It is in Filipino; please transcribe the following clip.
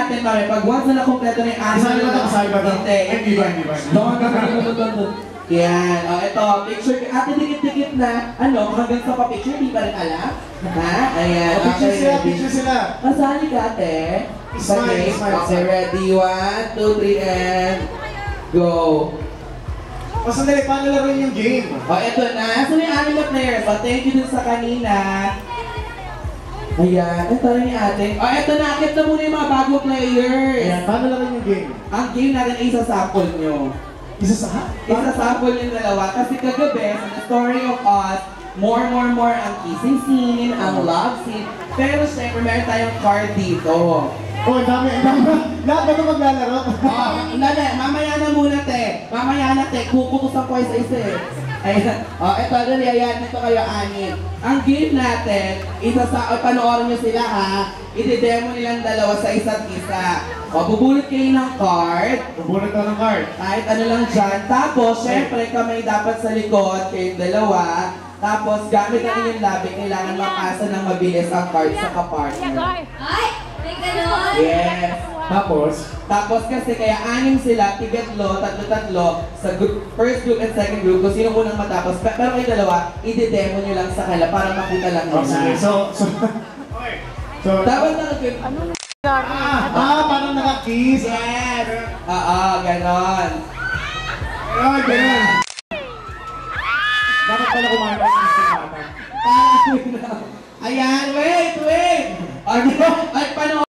natin, mami, pag once na nakompleto na yung Kasali ba ito? Kasali ba ito? Hindi ba? Yan, ito, picture, ate dikit-dikit na, hanggang sa pa-picture, di pa rin alam. Ha? Ayan, Picture sila. Kasali ka, ate. Smile. Okay, ready? 1, 2, 3, and go. O sandali, paano laruin yung game? Ito na. Asan yung anime players? Thank you dun sa kanina. Ayan, ito na ni ate. Ito na, akit na muna yung mga bago players. Ayan, paano laruin yung game? Ang game natin ay isa-sample nyo. Isa-sample yung dalawa. Kasi kagabi, sa The Story of Us, more ang kissing scene, ang love scene. Pero syempre, meron tayong card dito. Oh, dami. Lahat ba ito maglalaro? Mamaya na muna, te. Kukutusan ko isa-isa eh. Ayan. Ito, dali, ayan. Dito kayo, anin. Ang game natin, panoorin nyo sila ha. I-demo nilang dalawa sa isa't isa. Bubulot kayo ng card. Bubulot ka ng card. Kahit ano lang dyan. Tapos, syempre, kamay dapat sa likod, kayong dalawa. Tapos, gamit ang inyong labi, kailangan mapasa ng mabilis ang card sa kapartner. Ay! May ganon! Yes! Tapos kasi kaya anim sila, tigatlo, tatlo sa first group and second group, kung sino unang matapos. Pero kayo dalawa, i-demo nyo lang sa kanila para makita lang nila. Okay, so dapat nakagin. parang naka-kiss. Yes! Ganon. Ganon. Dapat pala kumain ng kiss ng bata. Ayan, wait! Ay, paano?